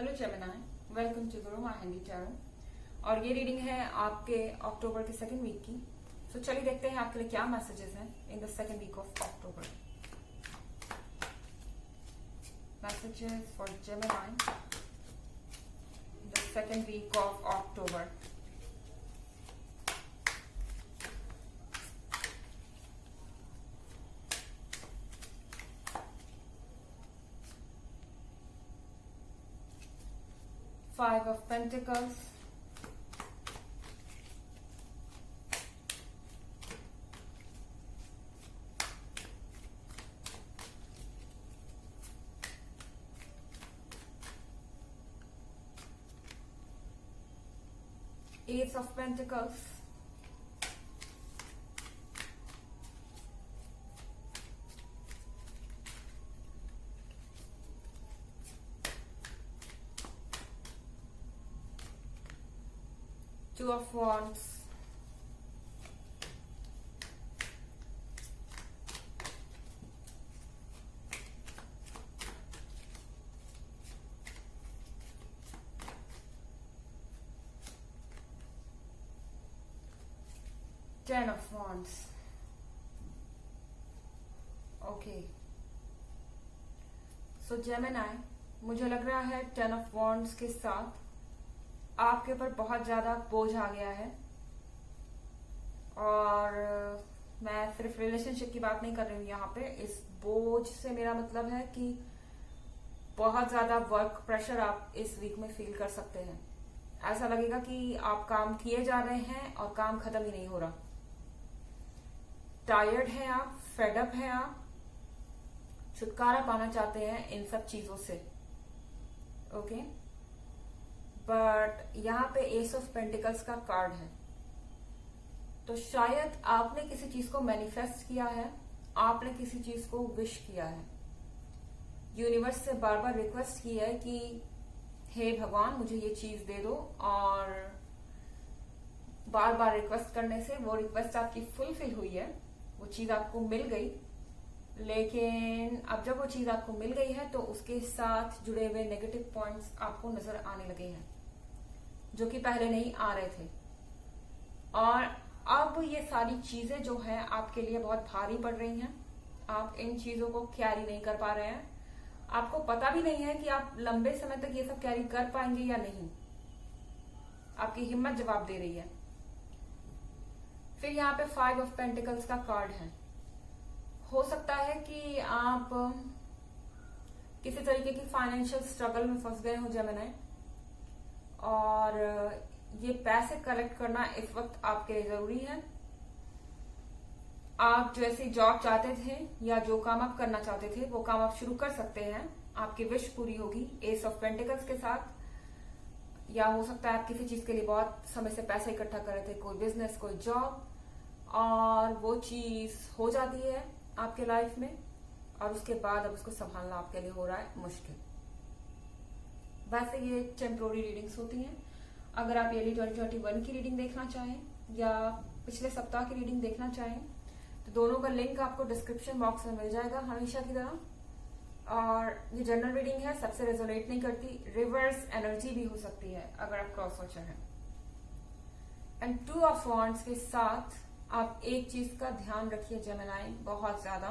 Hello Gemini, welcome to Guru माहिंदी tarot. और ये reading है आपके अक्टूबर के सेकंड वीक की। तो चलिए देखते हैं आपके लिए क्या मैसेजेस हैं in the second week of October. Messages for Gemini in the second week of October. Five of Pentacles, Ace of Pentacles, Two of Wands, Ten of Wands. Okay, so Gemini, मुझे लग रहा है ten of wands के साथ आपके ऊपर बहुत ज्यादा बोझ आ गया है। और मैं सिर्फ रिलेशनशिप की बात नहीं कर रही हूँ यहाँ पे। इस बोझ से मेरा मतलब है कि बहुत ज्यादा वर्क प्रेशर आप इस वीक में फील कर सकते हैं। ऐसा लगेगा कि आप काम किए जा रहे हैं और काम खत्म ही नहीं हो रहा। टायर्ड है आप, फेडअप है आप, छुटकारा पाना चाहते हैं इन सब चीजों से। ओके, बट यहाँ पे एस ऑफ पेंटिकल्स का कार्ड है, तो शायद आपने किसी चीज को मैनिफेस्ट किया है, आपने किसी चीज को विश किया है, यूनिवर्स से बार बार रिक्वेस्ट की है कि हे भगवान मुझे ये चीज दे दो। और बार बार रिक्वेस्ट करने से वो रिक्वेस्ट आपकी फुलफिल हुई है, वो चीज आपको मिल गई। लेकिन अब जब वो चीज आपको मिल गई है तो उसके साथ जुड़े हुए नेगेटिव पॉइंट्स आपको नजर आने लगे हैं, जो कि पहले नहीं आ रहे थे। और अब ये सारी चीजें जो है आपके लिए बहुत भारी पड़ रही हैं। आप इन चीजों को कैरी नहीं कर पा रहे हैं। आपको पता भी नहीं है कि आप लंबे समय तक ये सब कैरी कर पाएंगे या नहीं। आपकी हिम्मत जवाब दे रही है। फिर यहाँ पे फाइव ऑफ पेंटिकल्स का कार्ड है। हो सकता है कि आप किसी तरीके की फाइनेंशियल स्ट्रगल में फंस गए हो जेमिनी, और ये पैसे कलेक्ट करना इस वक्त आपके लिए जरूरी है। आप जो ऐसी जॉब चाहते थे या जो काम आप करना चाहते थे वो काम आप शुरू कर सकते हैं। आपकी विश पूरी होगी एस ऑफ पेंटिकल्स के साथ। या हो सकता है आप किसी चीज के लिए बहुत समय से पैसे इकट्ठा कर रहे थे, कोई बिजनेस, कोई जॉब, और वो चीज हो जाती है आपके लाइफ में, और उसके बाद अब उसको संभालना आपके लिए हो रहा है मुश्किल। वैसे ये टेम्पोररी रीडिंग्स होती हैं। अगर आप ये 2021 की रीडिंग देखना चाहें या पिछले सप्ताह की रीडिंग देखना चाहें तो दोनों का लिंक आपको डिस्क्रिप्शन बॉक्स में मिल जाएगा हमेशा की तरह। और ये जनरल रीडिंग है, सबसे रेजोनेट नहीं करती। रिवर्स एनर्जी भी हो सकती है अगर आप क्रॉस वॉचर हैं। एंड टू ऑफ वॉन्ड्स के साथ आप एक चीज का ध्यान रखिए जेमिनी, बहुत ज्यादा।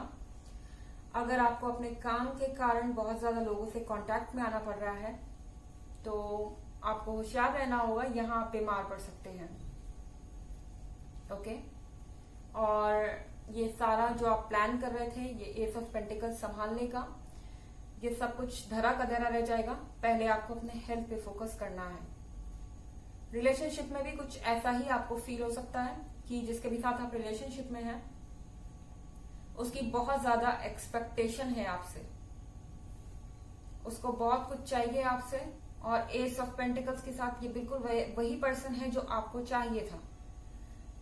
अगर आपको अपने काम के कारण बहुत ज्यादा लोगों से कांटेक्ट में आना पड़ रहा है तो आपको होशियार रहना होगा, यहाँ आप बीमार पड़ सकते हैं। ओके, और ये सारा जो आप प्लान कर रहे थे, ये एस ऑफ पेंटिकल्स संभालने का, ये सब कुछ धरा का धरा रह जाएगा। पहले आपको अपने हेल्थ पे फोकस करना है। रिलेशनशिप में भी कुछ ऐसा ही आपको फील हो सकता है कि जिसके भी साथ आप रिलेशनशिप में हैं उसकी बहुत ज्यादा एक्सपेक्टेशन है आपसे, उसको बहुत कुछ चाहिए आपसे। और एस ऑफ पेंटिकल्स के साथ ये बिल्कुल वही पर्सन है जो आपको चाहिए था,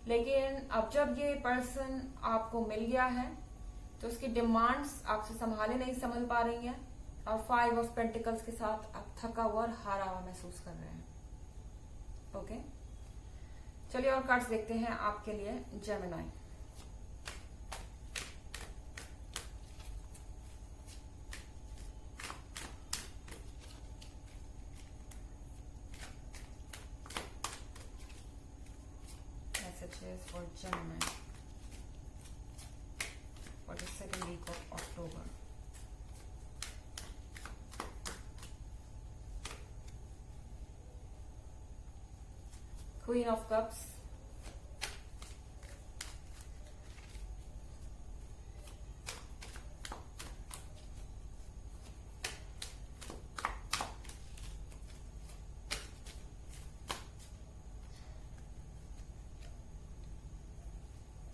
लेकिन अब जब ये पर्सन आपको मिल गया है तो उसकी डिमांड्स आपसे संभाले नहीं संभल पा रही हैं। और फाइव ऑफ पेंटिकल्स के साथ आप थका हुआ और हारा हुआ महसूस कर रहे हैं। ओके, चलिए और कार्ड्स देखते हैं आपके लिए Gemini. for Gemini for the second week of October. Queen of Cups,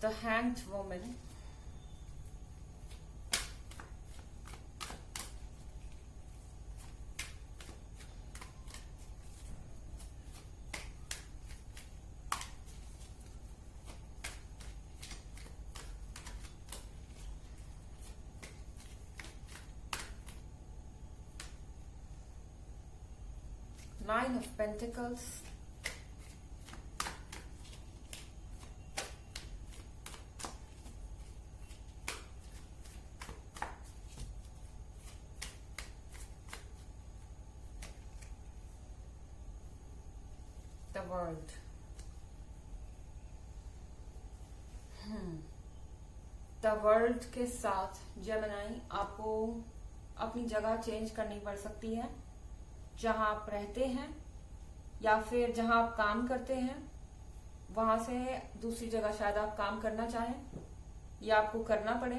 the Hanged Woman, Nine of Pentacles, the World. The world के साथ जेमिनी आपको अपनी जगह चेंज करनी पड़ सकती है, जहां आप रहते हैं या फिर जहां आप काम करते हैं वहां से दूसरी जगह शायद आप काम करना चाहें या आपको करना पड़े।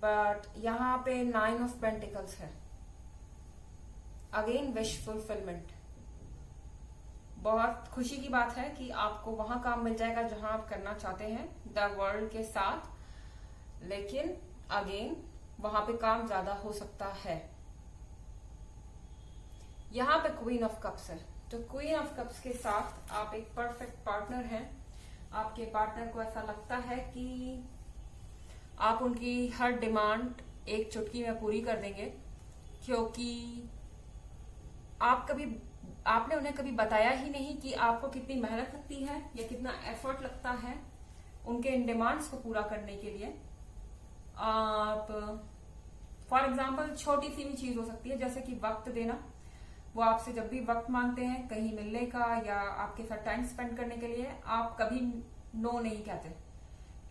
बट यहाँ पे 9 ऑफ पेंटिकल्स है, अगेन विश फुलफिलमेंट। बहुत खुशी की बात है कि आपको वहां काम मिल जाएगा जहां आप करना चाहते हैं द वर्ल्ड के साथ, लेकिन अगेन वहां पे काम ज्यादा हो सकता है। यहाँ पे क्वीन ऑफ कप्स है, तो क्वीन ऑफ कप्स के साथ आप एक परफेक्ट पार्टनर हैं। आपके पार्टनर को ऐसा लगता है कि आप उनकी हर डिमांड एक चुटकी में पूरी कर देंगे, क्योंकि आपने उन्हें कभी बताया ही नहीं कि आपको कितनी मेहनत लगती है या कितना एफर्ट लगता है उनके इन डिमांड्स को पूरा करने के लिए। आप फॉर एग्जाम्पल छोटी सी भी चीज हो सकती है, जैसे कि वक्त देना। वो आपसे जब भी वक्त मांगते हैं कहीं मिलने का या आपके साथ टाइम स्पेंड करने के लिए, आप कभी नो नहीं कहते,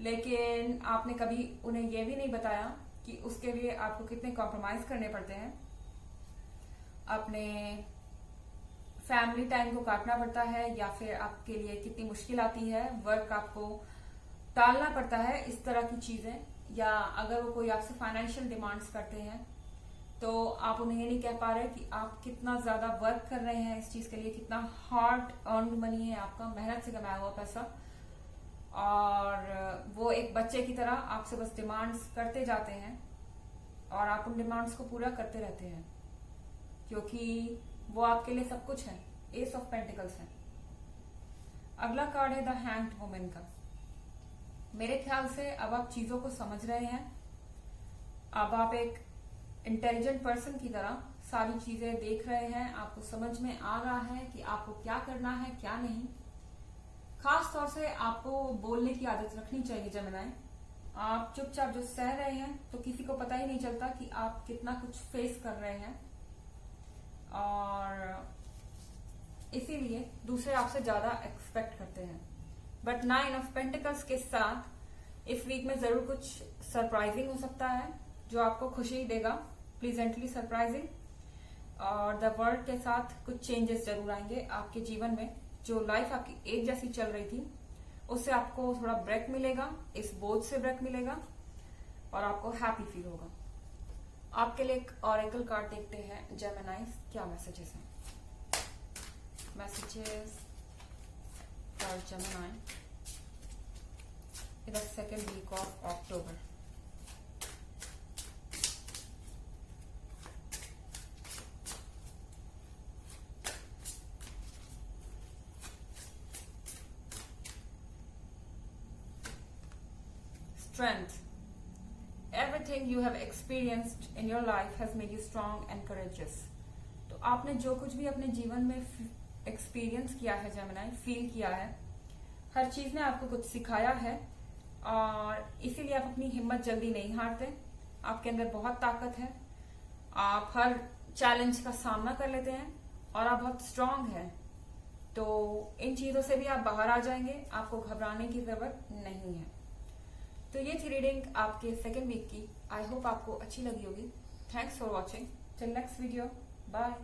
लेकिन आपने कभी उन्हें यह भी नहीं बताया कि उसके लिए आपको कितने कॉम्प्रोमाइज करने पड़ते हैं। अपने फैमिली टाइम को काटना पड़ता है या फिर आपके लिए कितनी मुश्किल आती है, वर्क आपको टालना पड़ता है, इस तरह की चीजें। या अगर वो कोई आपसे फाइनेंशियल डिमांड्स करते हैं तो आप उन्हें ये नहीं कह पा रहे कि आप कितना ज्यादा वर्क कर रहे हैं इस चीज के लिए, कितना हार्ड अर्न्ड मनी है आपका, मेहनत से कमाया हुआ पैसा, और वो एक बच्चे की तरह आपसे बस डिमांड्स करते जाते हैं और आप उन डिमांड्स को पूरा करते रहते हैं, क्योंकि वो आपके लिए सब कुछ है। एस ऑफ पेंटिकल्स है। अगला कार्ड है द हैंग्ड वुमन का। मेरे ख्याल से अब आप चीजों को समझ रहे हैं, अब आप एक इंटेलिजेंट पर्सन की तरह सारी चीजें देख रहे हैं, आपको समझ में आ रहा है कि आपको क्या करना है क्या नहीं। खास तौर से आपको बोलने की आदत रखनी चाहिए जेमिनी। आप चुपचाप जो सह रहे हैं तो किसी को पता ही नहीं चलता कि आप कितना कुछ फेस कर रहे हैं, और इसीलिए दूसरे आपसे ज्यादा एक्सपेक्ट करते हैं। बट 9 ऑफ पेंटिकल्स के साथ इस वीक में जरूर कुछ सरप्राइजिंग हो सकता है जो आपको खुशी देगा, प्लीजेंटली सरप्राइजिंग। और द वर्ल्ड के साथ कुछ चेंजेस जरूर आएंगे आपके जीवन में। जो लाइफ आपकी एक जैसी चल रही थी उससे आपको थोड़ा ब्रेक मिलेगा, इस बोझ से ब्रेक मिलेगा और आपको हैप्पी फील होगा। आपके लिए एक ऑरेकल कार्ड देखते हैं जेमिनी, क्या मैसेजेस हैं। Messages for Gemini in the second week of October. Strength. Everything you have experienced in your life has made you strong and courageous. तो आपने जो कुछ भी अपने जीवन में एक्सपीरियंस किया है जेमिनी, फील किया है, हर चीज ने आपको कुछ सिखाया है और इसीलिए आप अपनी हिम्मत जल्दी नहीं हारते। आपके अंदर बहुत ताकत है, आप हर चैलेंज का सामना कर लेते हैं और आप बहुत स्ट्रांग हैं। तो इन चीजों से भी आप बाहर आ जाएंगे, आपको घबराने की जरूरत नहीं है। तो ये थी रीडिंग आपके सेकेंड वीक की। आई होप आपको अच्छी लगी होगी। Thanks for watching. Till next video, bye.